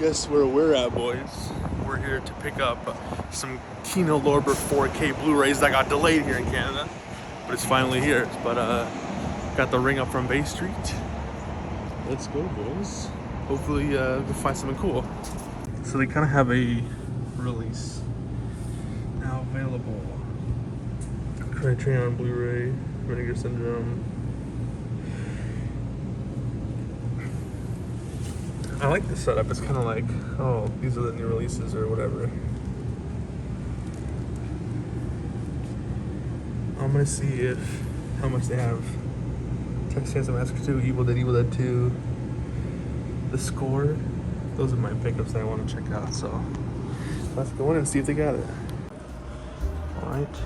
guess where we're at, boys. We're here to pick up some Kino Lorber 4K Blu-rays that got delayed here in Canada, but it's finally here. But got the ring up from Bay Street. Let's go, boys. Hopefully we'll find something cool. So they kind of have a release now available. Criterion Blu-ray, Vinegar Syndrome. I like the setup. It's kind of like, oh, these are the new releases or whatever. I'm gonna see how much they have. Texas Chainsaw Massacre 2, Evil Dead 2, The Score. Those are my pickups that I want to check out. So let's go in and see if they got it. All right.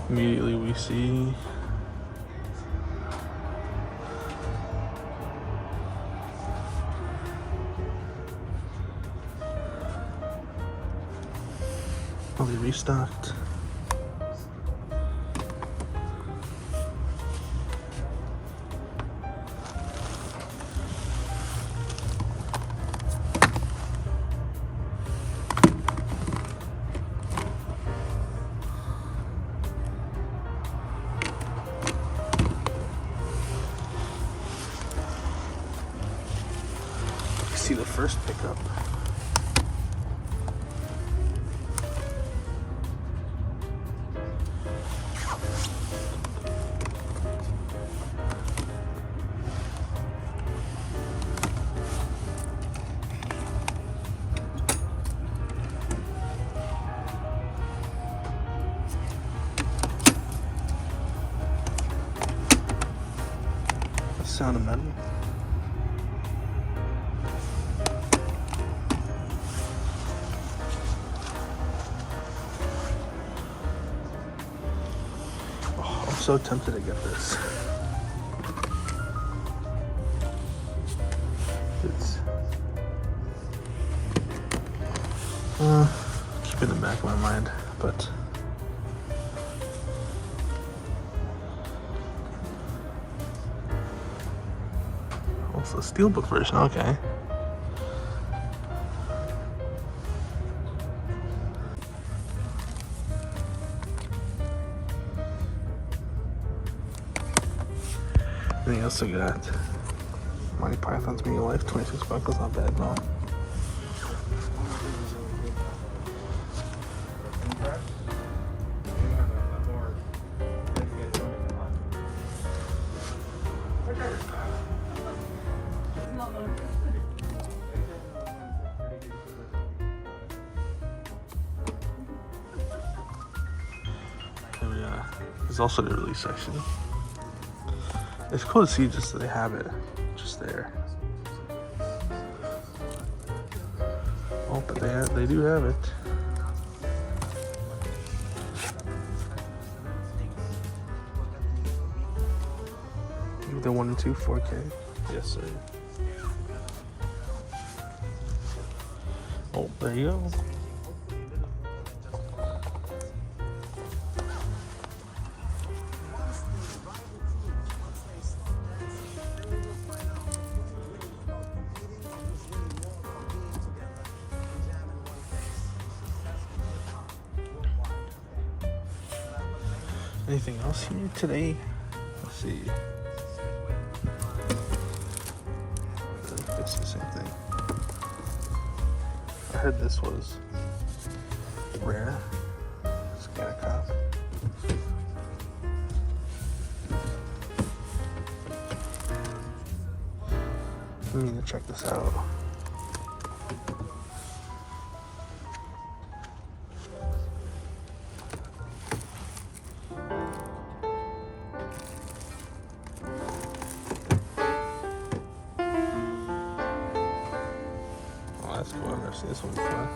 Immediately we see they restocked. See the first pickup. Sound of Metal. Oh, I'm so tempted to get this. It's keep it in the back of my mind, but also the steelbook version, okay. And they also got Monty Python's Meal Life, 26 bucks, that's not bad, no. There's also the release section. It's cool to see just that they have it just there. Oh, but they do have it. The 1 and 2 4K. Yes, sir. Oh, there you go. Anything else here today? Let's see. It's the same thing. I heard this was rare. Scan a cop. I need to check this out. That's cool. I've never seen this one before.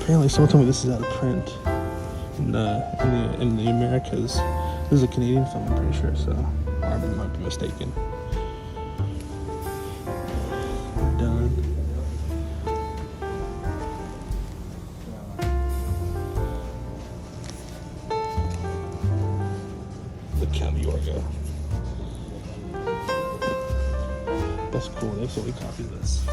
Apparently, someone told me this is out of print in the Americas. This is a Canadian film, I'm pretty sure. So, or I might be mistaken. Done. The Count Yorga. That's cool. They absolutely copied this.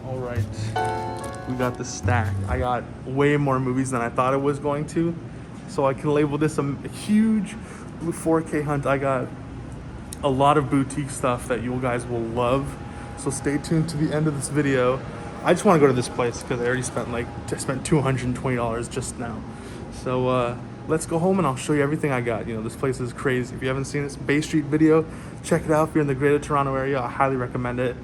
All right, we got the stack. I got way more movies than I thought it was going to, so I can label this a huge 4K hunt. I got a lot of boutique stuff that you guys will love, so stay tuned to the end of this video. I just want to go to this place because I already spent $220 just now. So let's go home and I'll show you everything I got. You know, this place is crazy. If you haven't seen this Bay Street video, check it out. If you're in the greater Toronto area, I highly recommend it.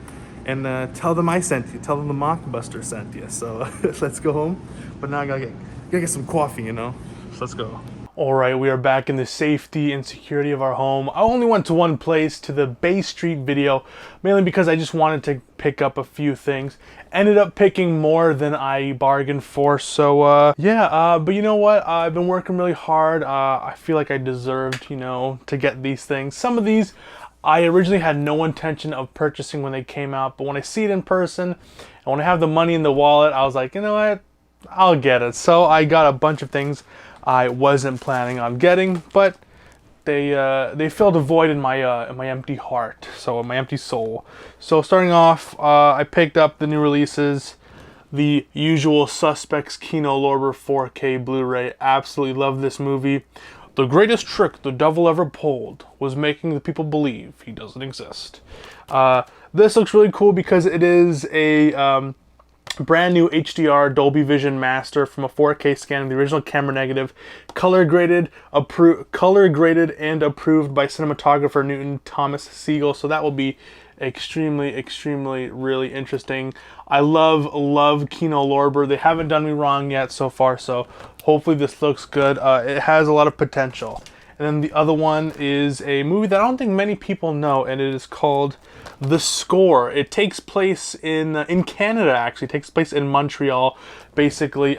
And tell them I sent you. Tell them the Mockbuster sent you. So let's go home. But now I gotta get some coffee, you know? So let's go. All right, we are back in the safety and security of our home. I only went to one place, to the Bay Street video, mainly because I just wanted to pick up a few things. Ended up picking more than I bargained for. So but you know what? I've been working really hard. I feel like I deserved, you know, to get these things. Some of these I originally had no intention of purchasing when they came out, but when I see it in person and when I have the money in the wallet, I was like, you know what? I'll get it. So I got a bunch of things I wasn't planning on getting, but they filled a void in my empty heart, so my empty soul. So starting off, I picked up the new releases, The Usual Suspects Kino Lorber 4K Blu-ray. Absolutely love this movie. The greatest trick the devil ever pulled was making the people believe he doesn't exist. This looks really cool because it is a brand new HDR Dolby Vision master from a 4K scan of the original camera negative, color graded and approved by cinematographer Newton Thomas Siegel. So that will be extremely really interesting. I love Kino Lorber. They haven't done me wrong yet so far, so hopefully this looks good. It has a lot of potential. And then the other one is a movie that I don't think many people know, and it is called The Score. It takes place in Canada, actually. It takes place in Montreal. Basically,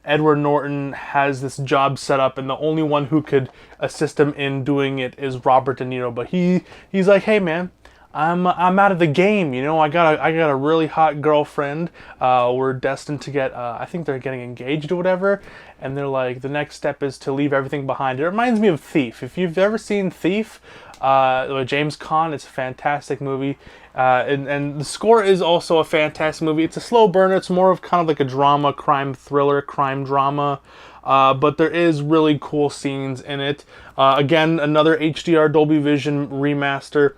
Edward Norton has this job set up, and the only one who could assist him in doing it is Robert De Niro. But he's like, hey man, I'm out of the game, you know. I got a really hot girlfriend. We're destined to get I think they're getting engaged or whatever, and they're like, the next step is to leave everything behind. It reminds me of Thief. If you've ever seen Thief, James Caan, it's a fantastic movie. And The Score is also a fantastic movie. It's a slow burner. It's more of kind of like a drama, crime thriller, crime drama. But there is really cool scenes in it. Again, another HDR Dolby Vision remaster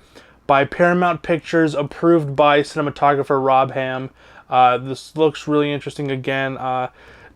by Paramount Pictures, approved by cinematographer Rob Ham. This looks really interesting again.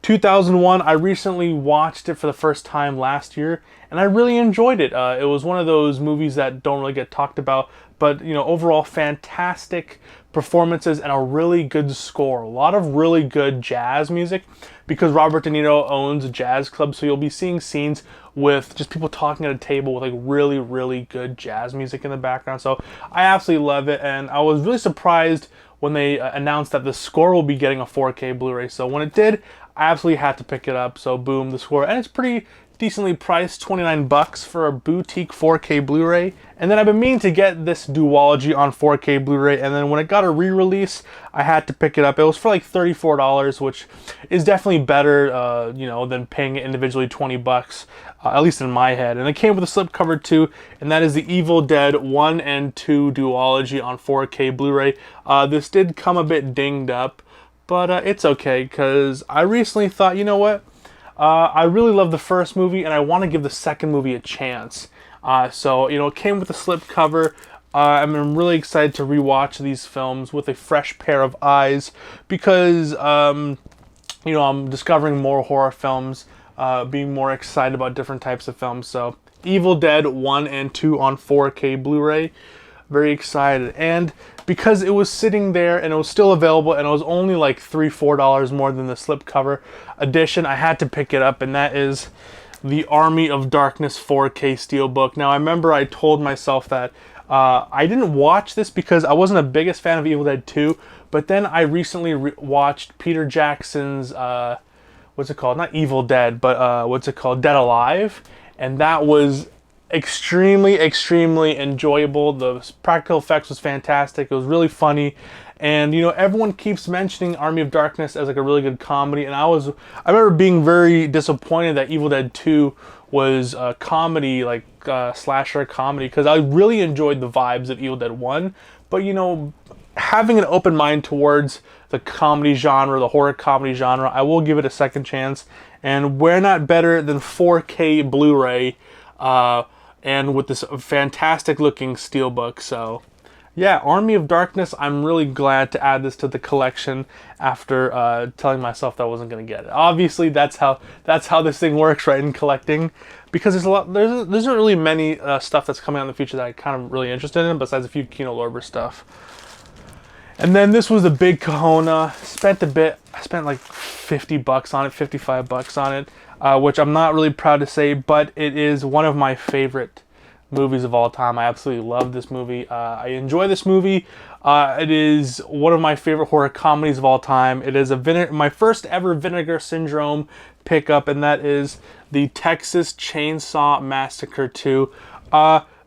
2001, I recently watched it for the first time last year, and I really enjoyed it. It was one of those movies that don't really get talked about, but you know, overall fantastic performances and a really good score. A lot of really good jazz music, because Robert De Niro owns a jazz club, so you'll be seeing scenes with just people talking at a table with like really good jazz music in the background. So I absolutely love it, and I was really surprised when they announced that The Score will be getting a 4K Blu-ray. So when it did, I absolutely had to pick it up. So boom, The Score, and it's pretty decently priced, 29 bucks for a boutique 4K Blu-ray. And then I've been meaning to get this duology on 4K Blu-ray, and then when it got a re-release, I had to pick it up. It was for like $34, which is definitely better, you know, than paying it individually 20 bucks, at least in my head. And it came with a slipcover too, and that is the Evil Dead 1 and 2 duology on 4K Blu-ray. This did come a bit dinged up, but it's okay, because I recently thought, you know what? I really love the first movie, and I want to give the second movie a chance. So, you know, it came with a slipcover. I'm really excited to rewatch these films with a fresh pair of eyes, because, you know, I'm discovering more horror films, being more excited about different types of films. So, Evil Dead 1 and 2 on 4K Blu-ray. Very excited. And because it was sitting there and it was still available and it was only like $3-4 more than the slipcover edition, I had to pick it up, and that is the Army of Darkness 4K Steelbook. Now, I remember I told myself that I didn't watch this because I wasn't the biggest fan of Evil Dead 2, but then I recently watched Peter Jackson's, what's it called? Not Evil Dead, but what's it called? Dead Alive. And that was extremely enjoyable. The practical effects was fantastic. It was really funny. And, you know, everyone keeps mentioning Army of Darkness as like a really good comedy. And I remember being very disappointed that Evil Dead 2 was a comedy, like slasher comedy, because I really enjoyed the vibes of Evil Dead 1. But, you know, having an open mind towards the comedy genre, the horror comedy genre, I will give it a second chance. And where not better than 4K Blu-ray, and with this fantastic looking steelbook. So yeah, Army of Darkness, I'm really glad to add this to the collection after telling myself that I wasn't going to get it. Obviously, that's how this thing works, right, in collecting, because there isn't really many stuff that's coming out in the future that I'm kind of really interested in, besides a few Kino Lorber stuff. And then this was the big kahuna. I spent like $50 on it, $55 on it, which I'm not really proud to say, but it is one of my favorite movies of all time. I absolutely love this movie. I enjoy this movie. It is one of my favorite horror comedies of all time. It is my first ever Vinegar Syndrome pickup, and that is the Texas Chainsaw Massacre 2.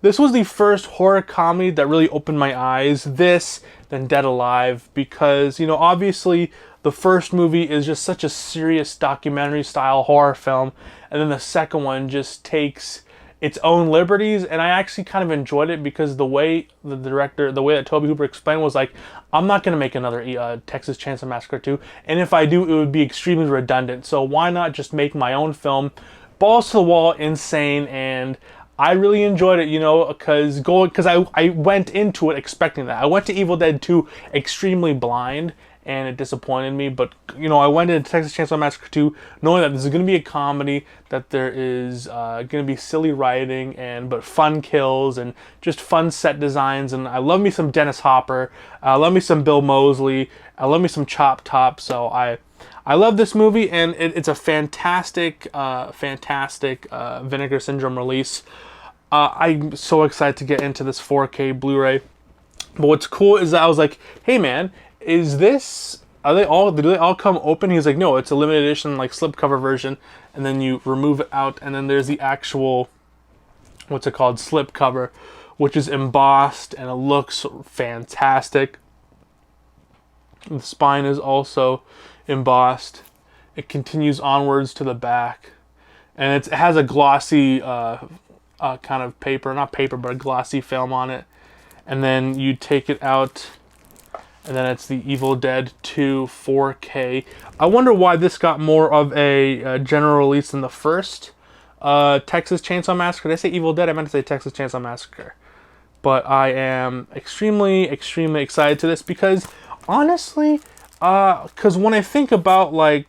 This was the first horror comedy that really opened my eyes. This, then Dead Alive, because, you know, obviously the first movie is just such a serious documentary style horror film, and then the second one just takes its own liberties, and I actually kind of enjoyed it because the way that Tobe Hooper explained was like, I'm not going to make another Texas Chainsaw Massacre 2, and if I do, it would be extremely redundant, so why not just make my own film, balls to the wall, insane, and I really enjoyed it, you know, because I went into it expecting that. I went to Evil Dead 2 extremely blind, and it disappointed me, but, you know, I went into Texas Chainsaw Massacre 2 knowing that this is going to be a comedy, that there is going to be silly writing, but fun kills, and just fun set designs, and I love me some Dennis Hopper, I love me some Bill Moseley, I love me some Chop Top, so I love this movie, and it's a fantastic Vinegar Syndrome release. I'm so excited to get into this 4K Blu-ray. But what's cool is that I was like, hey man, do they all come open? He's like, no, it's a limited edition, like slipcover version, and then you remove it out, and then there's the actual, what's it called, slipcover, which is embossed, and it looks fantastic. The spine is also embossed. It continues onwards to the back, and it has a glossy kind of paper, not paper, but a glossy film on it. And then you take it out, and then it's the Evil Dead 2 4K. I wonder why this got more of a general release than the first Texas Chainsaw Massacre. Did I say Evil Dead? I meant to say Texas Chainsaw Massacre. But I am extremely excited to this because, honestly, because when I think about like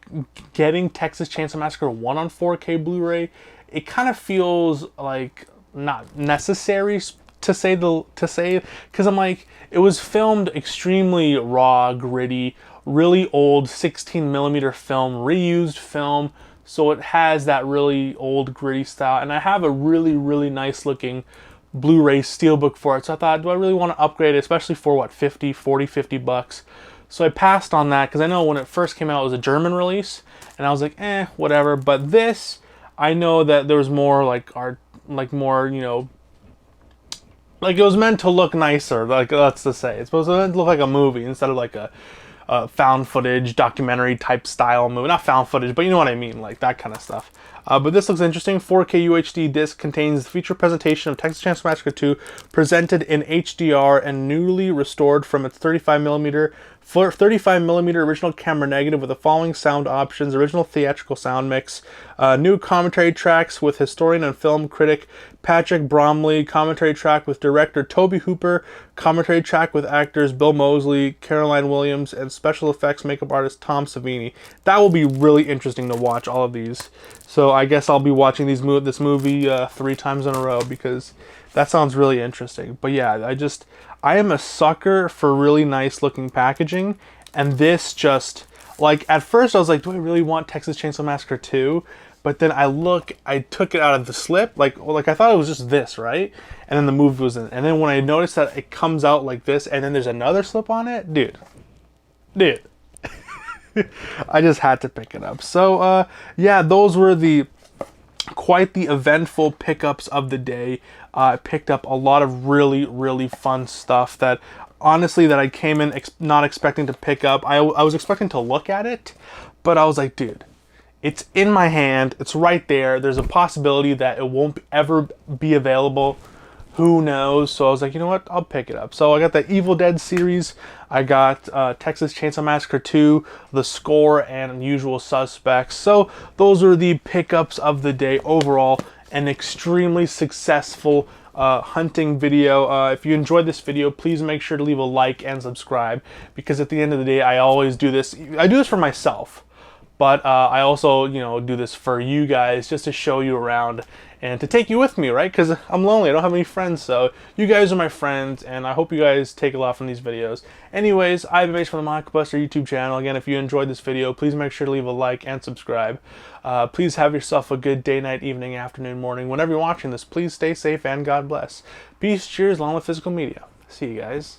getting Texas Chainsaw Massacre 1 on 4K Blu-ray, it kind of feels like not necessary to say, because I'm like, it was filmed extremely raw, gritty, really old 16mm film, reused film, so it has that really old gritty style, and I have a really nice looking Blu-ray steelbook for it, so I thought, do I really want to upgrade it, especially for what, $50 bucks? So I passed on that, because I know when it first came out it was a German release, and I was like, whatever. But this, I know that there was more like art, like more, you know, like it was meant to look nicer, like, let's just say. It's supposed to look like a movie instead of like a found footage, documentary type style movie. Not found footage, but you know what I mean, like that kind of stuff. But this looks interesting. 4K UHD disc contains the feature presentation of Texas Chainsaw Massacre 2 presented in HDR and newly restored from its 35mm original camera negative with the following sound options: original theatrical sound mix, new commentary tracks with historian and film critic Patrick Bromley, commentary track with director Tobe Hooper, commentary track with actors Bill Moseley, Caroline Williams, and special effects makeup artist Tom Savini. That will be really interesting to watch, all of these. So I guess I'll be watching this movie 3 times in a row, because That sounds really interesting. But yeah, I am a sucker for really nice looking packaging. And this just, like, at first I was like, do I really want Texas Chainsaw Massacre 2? But then I took it out of the slip, like I thought it was just this, right? And then the movie was in. And then when I noticed that it comes out like this, and then there's another slip on it, dude. I just had to pick it up. So, yeah, those were quite the eventful pickups of the day. I picked up a lot of really, really fun stuff that, honestly, that I came in not expecting to pick up. I was expecting to look at it, but I was like, dude, it's in my hand. It's right there. There's a possibility that it won't ever be available. Who knows? So I was like, you know what? I'll pick it up. So I got the Evil Dead series. I got Texas Chainsaw Massacre 2, The Score, and Unusual Suspects. So those are the pickups of the day. Overall, an extremely successful hunting video. If you enjoyed this video, please make sure to leave a like and subscribe, because at the end of the day, I always do this. I do this for myself. But I also, do this for you guys, just to show you around and to take you with me, right? Because I'm lonely, I don't have any friends, so you guys are my friends, and I hope you guys take a lot from these videos. Anyways, I've been based from the Mockbuster YouTube channel. Again, if you enjoyed this video, please make sure to leave a like and subscribe. Please have yourself a good day, night, evening, afternoon, morning. Whenever you're watching this, please stay safe and God bless. Peace, cheers, along with physical media. See you guys.